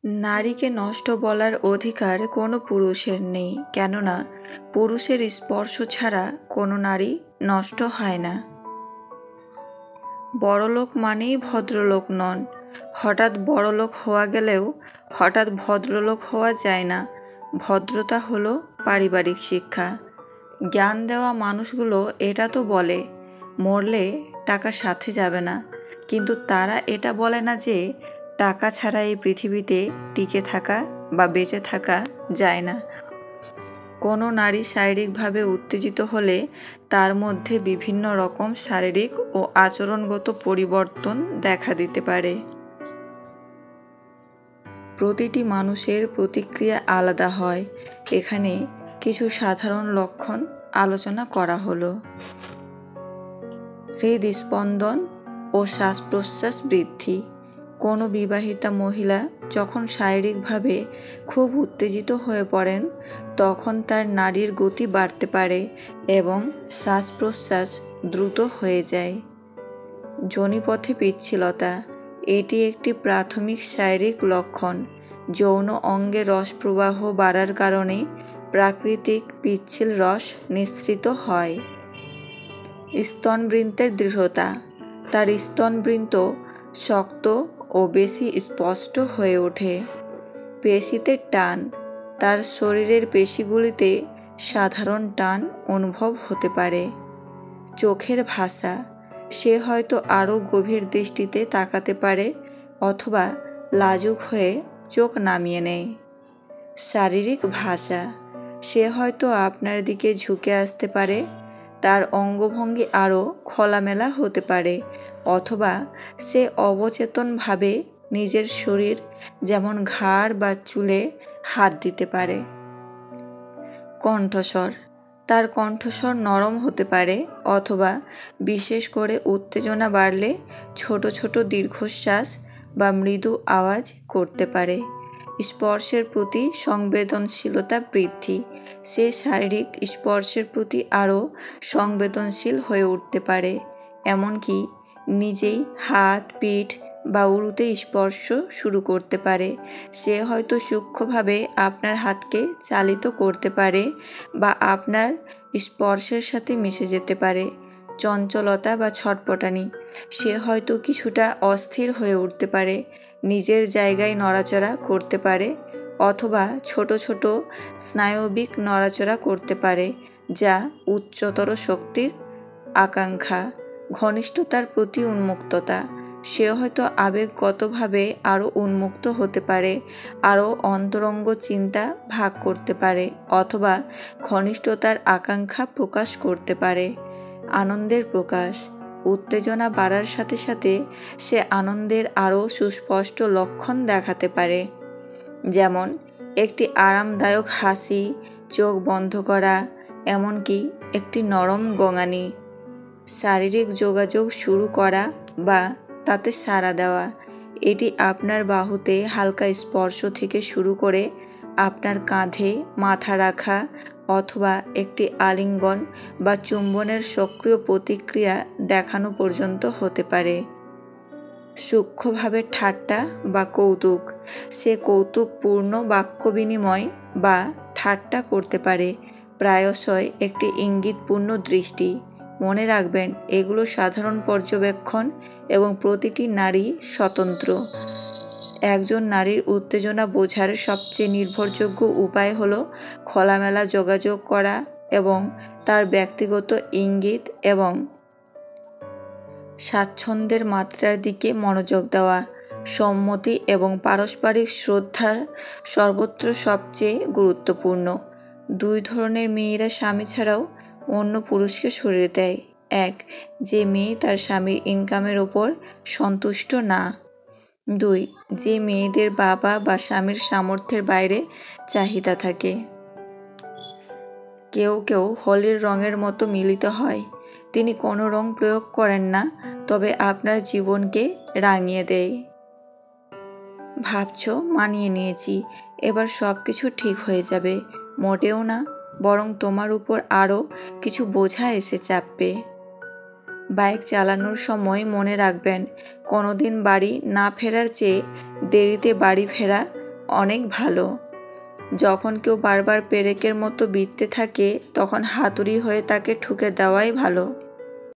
নারীকে নষ্ট বলার অধিকার কোনো পুরুষের নেই, কেননা পুরুষের স্পর্শ ছাড়া কোনো নারী নষ্ট হয় না। বড়লোক মানেই ভদ্রলোক নন। হঠাৎ বড়লোক হওয়া গেলেও হঠাৎ ভদ্রলোক হওয়া যায় না। ভদ্রতা হলো পারিবারিক শিক্ষা। জ্ঞান দেওয়া মানুষগুলো এটা তো বলে, মরলে টাকা সাথে যাবে না, কিন্তু তারা এটা বলে না যে টাকা ছাড়া এই পৃথিবীতে টিকে থাকা বা বেঁচে থাকা যায় না। কোনো নারী শারীরিকভাবে উত্তেজিত হলে তার মধ্যে বিভিন্ন রকম শারীরিক ও আচরণগত পরিবর্তন দেখা দিতে পারে। প্রতিটি মানুষের প্রতিক্রিয়া আলাদা হয়। এখানে কিছু সাধারণ লক্ষণ আলোচনা করা হলো। হৃদস্পন্দন ও শ্বাস প্রশ্বাস বৃদ্ধি। কোনো বিবাহিতা মহিলা যখন শারীরিকভাবে খুব উত্তেজিত হয়ে পড়েন তখন তার নাড়ির গতি বাড়তে পারে এবং শ্বাস প্রশ্বাস দ্রুত হয়ে যায়। যোনিপথে পিচ্ছিলতা, এটি একটি প্রাথমিক শারীরিক লক্ষণ। যৌন অঙ্গে রস প্রবাহ বাড়ার কারণে প্রাকৃতিক পিচ্ছিল রস নিঃসৃত হয়। স্তনবৃন্তের দৃঢ়তা, তার স্তনবৃন্ত শক্ত ও বেশি স্পষ্ট হয়ে ওঠে। পেশিতে টান, তার শরীরের পেশিগুলিতে সাধারণ টান অনুভব হতে পারে। চোখের ভাষা, সে হয়তো আরও গভীর দৃষ্টিতে তাকাতে পারে অথবা লাজুক হয়ে চোখ নামিয়ে নেয়। শারীরিক ভাষা, সে হয়তো আপনার দিকে ঝুঁকে আসতে পারে, তার অঙ্গভঙ্গি আরও খোলামেলা হতে পারে, অথবা সে অবচেতনভাবে নিজের শরীর যেমন ঘাড় বা চুলে হাত দিতে পারে। কণ্ঠস্বর, তার কণ্ঠস্বর নরম হতে পারে অথবা বিশেষ করে উত্তেজনা বাড়লে ছোট ছোট দীর্ঘশ্বাস বা মৃদু আওয়াজ করতে পারে। স্পর্শের প্রতি সংবেদনশীলতা বৃদ্ধি, সে শারীরিক স্পর্শের প্রতি আরও সংবেদনশীল হয়ে উঠতে পারে, এমনকি নিজেই হাত, পিঠ বা উরুতে স্পর্শ শুরু করতে পারে। সে হয়তো সূক্ষ্মভাবে আপনার হাতকে চালিত করতে পারে বা আপনার স্পর্শের সাথে মিশে যেতে পারে। চঞ্চলতা বা ছটপটানি, সে হয়তো কিছুটা অস্থির হয়ে উঠতে পারে, নিজের জায়গায় নড়াচড়া করতে পারে অথবা ছোট ছোট স্নায়বিক নড়াচড়া করতে পারে, যা উচ্চতর শক্তির আকাঙ্ক্ষা। ঘনিষ্ঠতার প্রতি উন্মুক্ততা, সে হয়তো আবেগগতভাবে আরও উন্মুক্ত হতে পারে, আরও অন্তরঙ্গ চিন্তা ভাগ করতে পারে অথবা ঘনিষ্ঠতার আকাঙ্ক্ষা প্রকাশ করতে পারে। আনন্দের প্রকাশ, উত্তেজনা বাড়ার সাথে সাথে সে আনন্দের আরও সুস্পষ্ট লক্ষণ দেখাতে পারে, যেমন একটি আরামদায়ক হাসি, চোখ বন্ধ করা, এমনকি একটি নরম গোঙানি। শারীরিক যোগাযোগ শুরু করা বা তাতে সাড়া দেওয়া, এটি আপনার বাহুতে হালকা স্পর্শ থেকে শুরু করে আপনার কাঁধে মাথা রাখা অথবা একটি আলিঙ্গন বা চুম্বনের সক্রিয় প্রতিক্রিয়া দেখানো পর্যন্ত হতে পারে। সূক্ষ্মভাবে ঠাট্টা বা কৌতুক, সে কৌতুকপূর্ণ বাক্য বিনিময় বা ঠাট্টা করতে পারে, প্রায়শই একটি ইঙ্গিতপূর্ণ দৃষ্টি। মনে রাখবেন, এগুলো সাধারণ পর্যবেক্ষণ এবং প্রতিটি নারী স্বতন্ত্র। একজন নারীর উত্তেজনা বোঝার সবচেয়ে নির্ভরযোগ্য উপায় হলো খোলামেলা যোগাযোগ করা এবং তার ব্যক্তিগত ইঙ্গিত এবং স্বাচ্ছন্দ্যের মাত্রার দিকে মনোযোগ দেওয়া। সম্মতি এবং পারস্পরিক শ্রদ্ধার সর্বত্র সবচেয়ে গুরুত্বপূর্ণ। দুই ধরনের মেয়েরা স্বামী ছাড়াও অন্য পুরুষকে সরিয়ে দেয়। এক, যে মেয়ে তার স্বামীর ইনকামের ওপর সন্তুষ্ট না। দুই, যে মেয়েদের বাবা বা স্বামীর সামর্থ্যের বাইরে চাহিদা থাকে। কেউ কেউ হোলির রঙের মতো মিলিত হয়। তিনি কোনো রং প্রয়োগ করেন না, তবে আপনার জীবনকে রাঙিয়ে দেয়। ভাবছো মানিয়ে নিয়েছি, এবার সব কিছু ঠিক হয়ে যাবে। মোটেও না, বরং তোমার উপর আরও কিছু বোঝা এসে চাপবে। বাইক চালানোর সময় মনে রাখবেন, কোনোদিন বাড়ি না ফেরার চেয়ে দেরিতে বাড়ি ফেরা অনেক ভালো। যখন কেউ বারবার পেরেকের মতো বিঁধতে থাকে তখন হাতুড়ি হয়ে তাকে ঠুকে দেওয়াই ভালো।